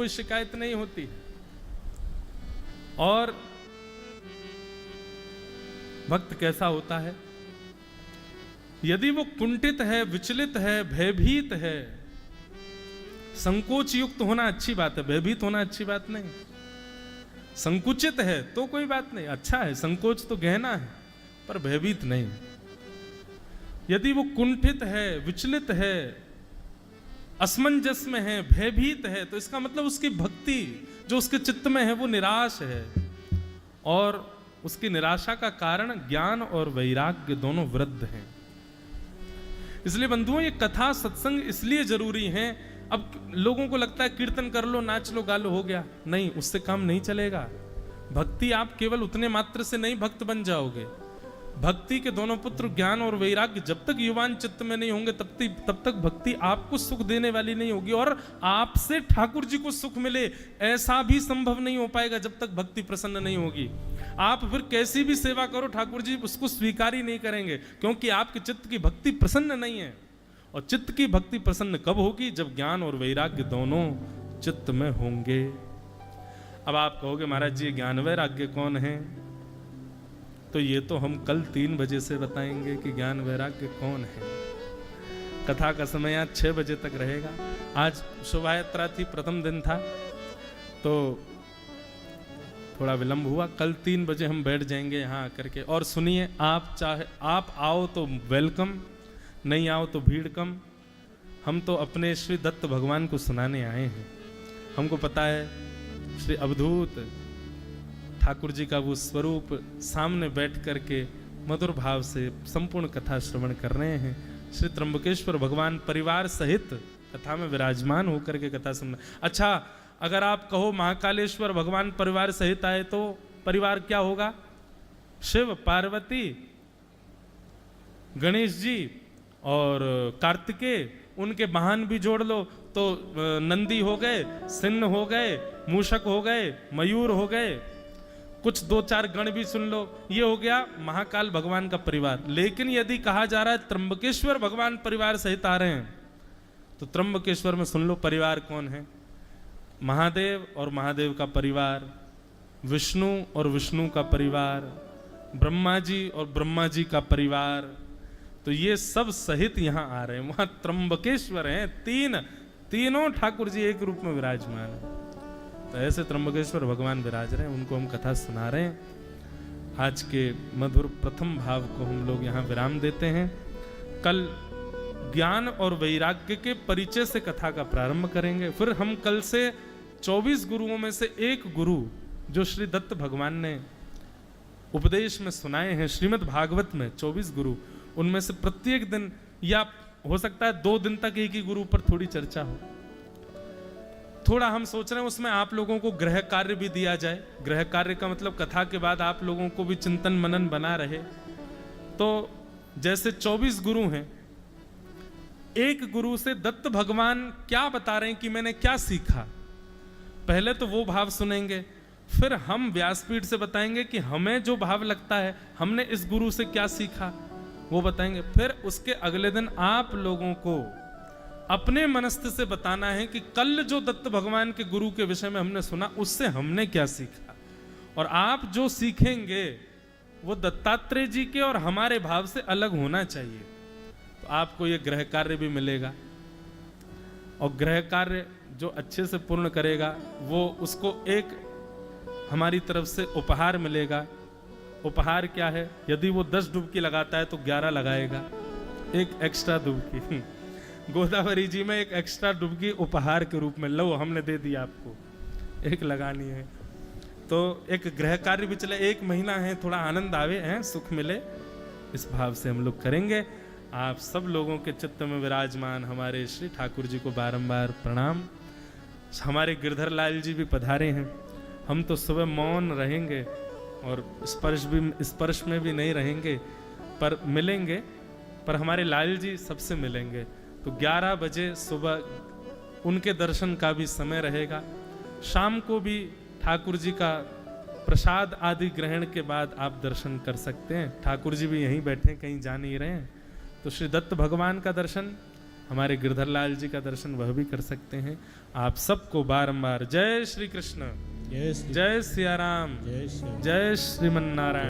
कोई शिकायत नहीं होती। और भक्त कैसा होता है? यदि वो कुंठित है, विचलित है, भयभीत है, संकोच युक्त होना अच्छी बात है, भयभीत होना अच्छी बात नहीं। संकुचित है तो कोई बात नहीं, अच्छा है, संकोच तो गहना है, पर भयभीत नहीं। यदि वो कुंठित है, विचलित है, असमंजस में है, भयभीत है, तो इसका मतलब उसकी भक्ति जो उसके चित्त में है वो निराश है, और उसकी निराशा का कारण ज्ञान और वैराग्य दोनों वृद्ध हैं। इसलिए बंधुओं, ये कथा सत्संग इसलिए जरूरी है। अब लोगों को लगता है कीर्तन कर लो, नाच लो, गा लो, हो गया। नहीं, उससे काम नहीं चलेगा। भक्ति आप केवल उतने मात्र से नहीं भक्त बन जाओगे। भक्ति के दोनों पुत्र ज्ञान और वैराग्य जब तक युवान चित्त में नहीं होंगे तब तक भक्ति आपको सुख देने वाली नहीं होगी, और आपसे ठाकुर जी को सुख मिले ऐसा भी संभव नहीं हो पाएगा जब तक भक्ति प्रसन्न नहीं होगी। आप फिर कैसी भी सेवा करो, ठाकुर जी उसको स्वीकार ही नहीं करेंगे, क्योंकि आपके चित्त की भक्ति प्रसन्न नहीं है। और चित्त की भक्ति प्रसन्न कब होगी? जब ज्ञान और वैराग्य दोनों चित्त में होंगे। अब आप कहोगे महाराज जी ज्ञान वैराग्य कौन है? तो ये तो हम कल 3 बजे से बताएंगे कि ज्ञान वैराग्य कौन है। कथा का समय आज 6 बजे तक रहेगा। आज शोभा यात्रा थी, प्रथम दिन था, तो थोड़ा विलंब हुआ। कल 3 बजे हम बैठ जाएंगे यहाँ आकर के। और सुनिए, आप आओ तो वेलकम, नहीं आओ तो भीड़ कम। हम तो अपने श्री दत्त भगवान को सुनाने आए हैं। हमको पता है श्री अवधूत ठाकुर जी का वो स्वरूप सामने बैठ करके मधुर भाव से संपूर्ण कथा श्रवण कर रहे हैं। श्री त्र्यंबकेश्वर भगवान परिवार सहित कथा में विराजमान होकर के कथा सुनना। अच्छा, अगर आप कहो महाकालेश्वर भगवान परिवार सहित आए तो परिवार क्या होगा? शिव, पार्वती, गणेश जी और कार्तिकेय, उनके वाहन भी जोड़ लो तो नंदी हो गए, सिंह हो गए, मूषक हो गए, मयूर हो गए, कुछ 2-4 गण भी सुन लो, ये हो गया महाकाल भगवान का परिवार। लेकिन यदि कहा जा रहा है त्र्यंबकेश्वर भगवान परिवार सहित आ रहे हैं, तो त्र्यंबकेश्वर में सुन लो परिवार कौन है? महादेव और महादेव का परिवार, विष्णु और विष्णु का परिवार, ब्रह्मा जी और ब्रह्मा जी का परिवार, तो ये सब सहित यहाँ आ रहे हैं। वहां त्र्यंबकेश्वर हैं, तीनों ठाकुर जी एक रूप में विराजमान है। तो ऐसे त्र्यंबकेश्वर भगवान विराज रहे हैं, उनको हम कथा सुना रहे हैं। आज के मधुर प्रथम भाव को हम लोग यहाँ विराम देते हैं। कल ज्ञान और वैराग्य के परिचय से कथा का प्रारंभ करेंगे। फिर हम कल से 24 गुरुओं में से एक गुरु जो श्री दत्त भगवान ने उपदेश में सुनाए हैं, श्रीमद् भागवत में 24 गुरु, उनमें से प्रत्येक दिन, या हो सकता है 2 दिन तक एक ही गुरु पर थोड़ी चर्चा हो। थोड़ा हम सोच रहे हैं उसमें आप लोगों को गृह कार्य भी दिया जाए। गृह कार्य का मतलब कथा के बाद आप लोगों को भी चिंतन मनन बना रहे। तो जैसे 24 गुरु हैं, एक गुरु से दत्त भगवान क्या बता रहे हैं कि मैंने क्या सीखा, पहले तो वो भाव सुनेंगे, फिर हम व्यासपीठ से बताएंगे कि हमें जो भाव लगता है हमने इस गुरु से क्या सीखा, वो बताएंगे। फिर उसके अगले दिन आप लोगों को अपने मनस्थ से बताना है कि कल जो दत्त भगवान के गुरु के विषय में हमने सुना उससे हमने क्या सीखा, और आप जो सीखेंगे वो दत्तात्रेय जी के और हमारे भाव से अलग होना चाहिए। तो आपको ये गृह कार्य भी मिलेगा, और गृह कार्य जो अच्छे से पूर्ण करेगा वो उसको एक हमारी तरफ से उपहार मिलेगा। उपहार क्या है? यदि वो 10 डुबकी लगाता है तो 11 लगाएगा, एक एक्स्ट्रा डुबकी। गोदावरी जी में एक एक्स्ट्रा डुबकी उपहार के रूप में लो, हमने दे दिया आपको, एक लगानी है। तो एक गृह कार्य भी चले, 1 महीना है, थोड़ा आनंद आवे हैं, सुख मिले, इस भाव से हम लोग करेंगे। आप सब लोगों के चित्त में विराजमान हमारे श्री ठाकुर जी को बारंबार प्रणाम। हमारे गिरधर लाल जी भी पधारे हैं। हम तो सुबह मौन रहेंगे और स्पर्श में भी नहीं रहेंगे, पर मिलेंगे, पर हमारे लाल जी सबसे मिलेंगे। तो 11 बजे सुबह उनके दर्शन का भी समय रहेगा। शाम को भी ठाकुर जी का प्रसाद आदि ग्रहण के बाद आप दर्शन कर सकते हैं। ठाकुर जी भी यहीं बैठे, कहीं जा नहीं रहे हैं। तो श्री दत्त भगवान का दर्शन हमारे गिरधर लाल जी का दर्शन वह भी कर सकते हैं। आप सबको बारंबार जय श्री कृष्ण, जय सिया राम, जय श्रीमन नारायण।